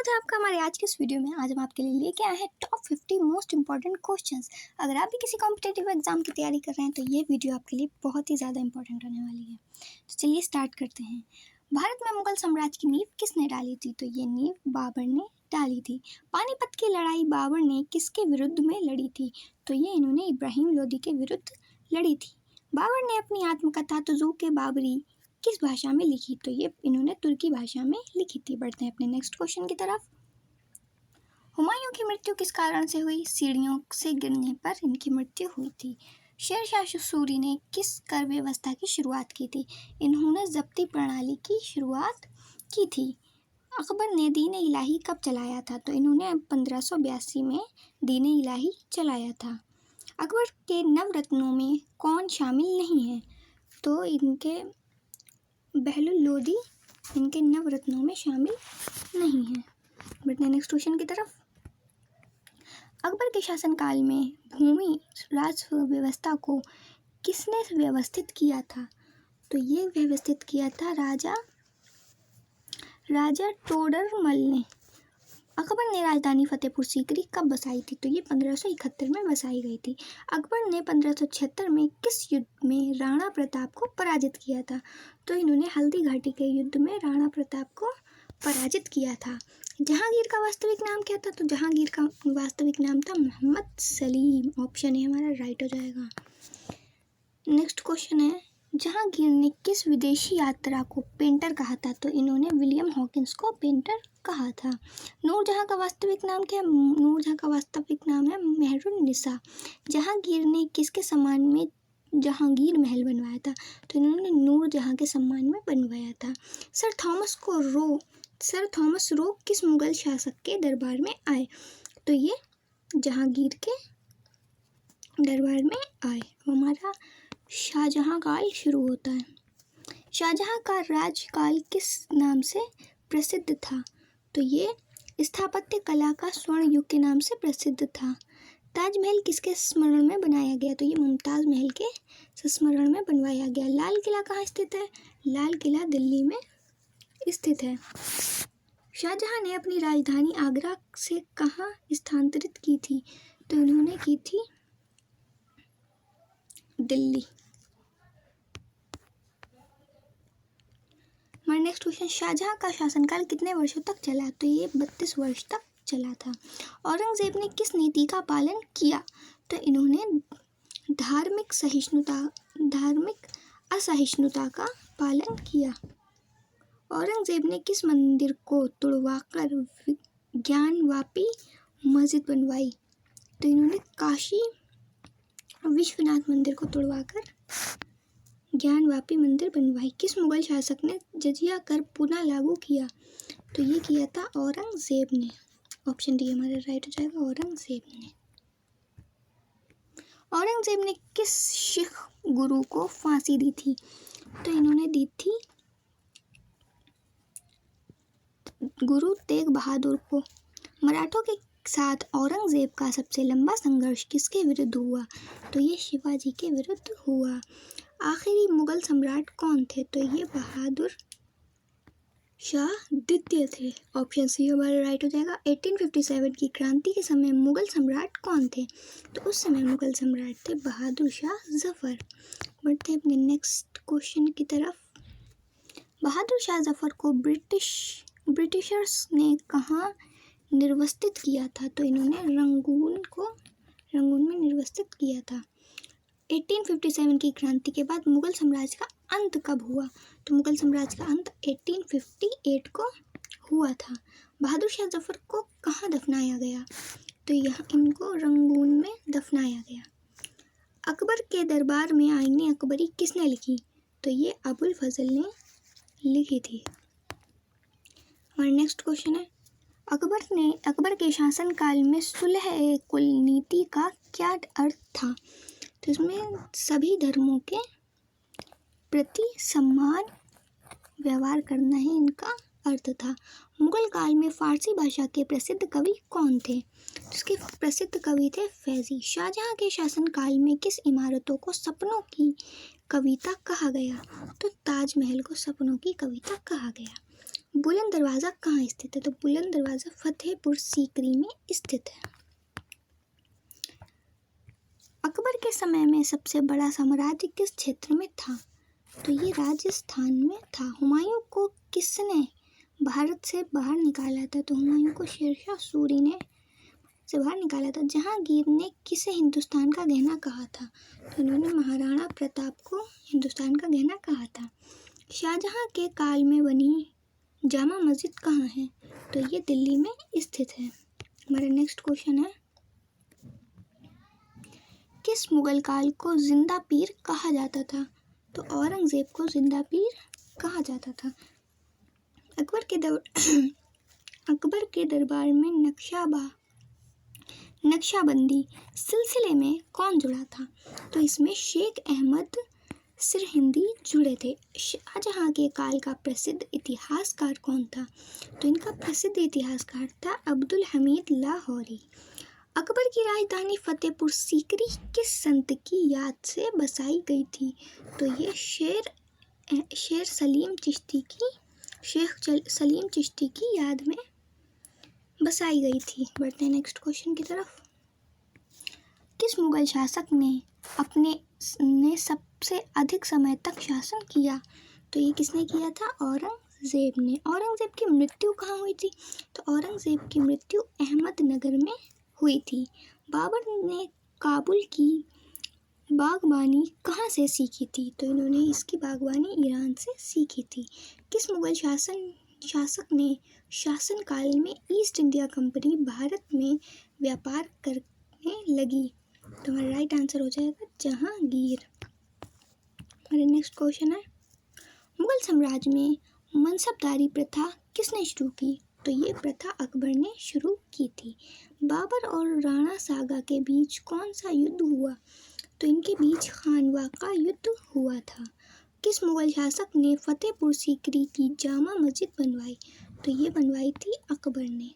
स्वागत है आपका हमारे आज के इस वीडियो में। आज हम आपके लिए लेके आए हैं टॉप 50 मोस्ट इंपॉर्टेंट क्वेश्चंस। अगर आप भी किसी कॉम्पिटिटिव एग्जाम की तैयारी कर रहे हैं तो ये वीडियो आपके लिए बहुत ही ज़्यादा इंपॉर्टेंट होने वाली है। तो चलिए स्टार्ट करते हैं। भारत में मुगल साम्राज्य की नींव किसने डाली थी? तो ये नींव बाबर ने डाली थी। पानीपत की लड़ाई बाबर ने किसके विरुद्ध में लड़ी थी? तो ये इन्होंने इब्राहिम लोदी के विरुद्ध लड़ी थी। बाबर ने अपनी आत्मकथा तुज़ूक बाबरी किस भाषा में लिखी? तो ये इन्होंने तुर्की भाषा में लिखी थी। बढ़ते हैं अपने नेक्स्ट क्वेश्चन की तरफ। हुमायूं की मृत्यु किस कारण से हुई? सीढ़ियों से गिरने पर इनकी मृत्यु हुई थी। शेरशाह सूरी ने किस कर व्यवस्था की शुरुआत की थी? इन्होंने जब्ती प्रणाली की शुरुआत की थी। अकबर ने दीन इलाही कब चलाया था? तो इन्होंने 1582 में दीन इलाही चलाया था। अकबर के नवरत्नों में कौन शामिल नहीं है? तो इनके बहलुल लोदी इनके नवरत्नों में शामिल नहीं है। बढ़ते हैं नेक्स्ट क्वेश्चन की तरफ। अकबर के शासनकाल में भूमि राज व्यवस्था को किसने व्यवस्थित किया था? तो ये व्यवस्थित किया था राजा टोडरमल ने। अकबर ने राजधानी फतेहपुर सीकरी कब बसाई थी? तो ये 1571 में बसाई गई थी। अकबर ने 1576 में किस युद्ध में राणा प्रताप को पराजित किया था? तो इन्होंने हल्दी घाटी के युद्ध में राणा प्रताप को पराजित किया था। जहांगीर का वास्तविक नाम क्या था? तो जहांगीर का वास्तविक नाम था मोहम्मद सलीम। ऑप्शन ए हमारा राइट हो जाएगा। नेक्स्ट क्वेश्चन है, जहांगीर ने किस विदेशी यात्रा को पेंटर कहा था? तो इन्होंने विलियम हॉकिंस को पेंटर कहा था। नूरजहां का वास्तविक नाम क्या है? नूरजहां का वास्तविक नाम है मेहरुन्निसा। जहांगीर ने किसके सम्मान में जहांगीर महल बनवाया था? तो इन्होंने नूरजहां के सम्मान में बनवाया था। सर थॉमस रो किस मुगल शासक के दरबार में आए? तो ये जहांगीर के दरबार में आए। हमारा शाहजहां काल शुरू होता है। शाहजहां का राजकाल किस नाम से प्रसिद्ध था? तो ये स्थापत्य कला का स्वर्ण युग के नाम से प्रसिद्ध था। ताजमहल किसके स्मरण में बनाया गया? तो ये मुमताज़ महल के स्मरण में बनवाया गया। लाल किला कहाँ स्थित है? लाल किला दिल्ली में स्थित है। शाहजहां ने अपनी राजधानी आगरा से कहाँ स्थानांतरित की थी? तो इन्होंने की थी दिल्ली। हमारा नेक्स्ट क्वेश्चन, शाहजहां का शासनकाल कितने वर्षों तक चला? तो ये 32 वर्ष तक चला था। औरंगजेब ने किस नीति का पालन किया? तो इन्होंने धार्मिक असहिष्णुता का पालन किया। औरंगजेब ने किस मंदिर को तुड़वाकर ज्ञानवापी मस्जिद बनवाई? तो इन्होंने काशी विश्वनाथ मंदिर को तुड़वाकर ज्ञानवापी मंदिर बनवाई। किस मुगल शासक ने जजिया कर पुनः लागू किया? तो ये किया था औरंगजेब ने। ऑप्शन डी हमारा राइट हो जाएगा, औरंगजेब ने। औरंगजेब ने किस सिख गुरु को फांसी दी थी? तो इन्होंने दी थी गुरु तेग बहादुर को। मराठों के साथ औरंगजेब का सबसे लंबा संघर्ष किसके विरुद्ध हुआ? तो ये शिवाजी के विरुद्ध हुआ। आखिरी मुगल सम्राट कौन थे? तो ये बहादुर शाह द्वितीय थे। ऑप्शन सी हमारा राइट हो जाएगा। 1857 की क्रांति के समय मुगल सम्राट कौन थे? तो उस समय मुगल सम्राट थे बहादुर शाह जफर। बढ़ते हैं अपने नेक्स्ट क्वेश्चन की तरफ। बहादुर शाह जफर को ब्रिटिशर्स ने कहाँ निर्वस्तित किया था? तो इन्होंने रंगून में निर्वस्तित किया था। 1857 की क्रांति के बाद मुगल साम्राज्य का अंत कब हुआ? तो मुगल साम्राज्य का अंत 1858 को हुआ था। बहादुर शाह जफर को कहाँ दफनाया गया? तो यहाँ इनको रंगून में दफनाया गया। अकबर के दरबार में आईने अकबरी किसने लिखी? तो ये अबुल फजल ने लिखी थी। हमारा नेक्स्ट क्वेश्चन है, अकबर के शासनकाल में सुलह कुल नीति का क्या अर्थ था? तो इसमें सभी धर्मों के प्रति समान व्यवहार करना ही इनका अर्थ था। मुगल काल में फारसी भाषा के प्रसिद्ध कवि कौन थे? इसके प्रसिद्ध कवि थे फैजी। शाहजहां के शासनकाल में किस इमारतों को सपनों की कविता कहा गया? तो ताजमहल को सपनों की कविता कहा गया। बुलंद दरवाज़ा कहाँ स्थित है? तो बुलंद दरवाज़ा फतेहपुर सीकरी में स्थित है। अकबर के समय में सबसे बड़ा साम्राज्य किस क्षेत्र में था? तो ये राजस्थान में था। हुमायूं को किसने भारत से बाहर निकाला था? तो हुमायूं को शेरशाह सूरी ने से बाहर निकाला था। जहांगीर ने किसे हिंदुस्तान का गहना कहा था? तो इन्होंने महाराणा प्रताप को हिंदुस्तान का गहना कहा था। शाहजहां के काल में बनी जामा मस्जिद कहाँ है? तो ये दिल्ली में स्थित है। हमारा नेक्स्ट क्वेश्चन है, किस मुगल काल को जिंदा पीर कहा जाता था? तो औरंगजेब को जिंदा पीर कहा जाता था। अकबर के दरबार में नक्शाबंदी सिलसिले में कौन जुड़ा था? तो इसमें शेख अहमद सिरहिंदी जुड़े थे। शाहजहां के काल का प्रसिद्ध इतिहासकार कौन था? तो इनका प्रसिद्ध इतिहासकार था अब्दुल हमीद लाहौरी। अकबर की राजधानी फतेहपुर सीकरी किस संत की याद से बसाई गई थी? तो ये शेख सलीम चिश्ती की याद में बसाई गई थी। बढ़ते हैं नेक्स्ट क्वेश्चन की तरफ। किस मुगल शासक ने सबसे अधिक समय तक शासन किया? तो ये किसने किया था? औरंगजेब ने। औरंगजेब की मृत्यु कहाँ हुई थी? तो औरंगजेब की मृत्यु अहमदनगर में हुई थी। बाबर ने काबुल की बागबानी कहाँ से सीखी थी? तो इन्होंने इसकी बागबानी ईरान से सीखी थी। किस मुगल शासक ने शासनकाल में ईस्ट इंडिया कंपनी भारत में व्यापार करने लगी? तो हमारा राइट आंसर हो जाएगा जहांगीर। हमारे नेक्स्ट क्वेश्चन है, मुगल साम्राज्य में मनसबदारी प्रथा किसने शुरू की? तो ये प्रथा अकबर ने शुरू की थी। बाबर और राणा सागा के बीच कौन सा युद्ध हुआ? तो इनके बीच खानवा का युद्ध हुआ था। किस मुगल शासक ने फतेहपुर सीकरी की जामा मस्जिद बनवाई? तो ये बनवाई थी अकबर ने।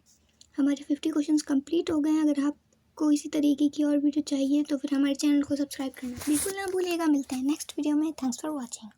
हमारे 50 क्वेश्चंस कंप्लीट हो गए हैं। अगर आपको इसी तरीके की और वीडियो चाहिए तो फिर हमारे चैनल को सब्सक्राइब करना बिल्कुल ना भूलिएगा। मिलते हैं नेक्स्ट वीडियो में। Thanks for watching.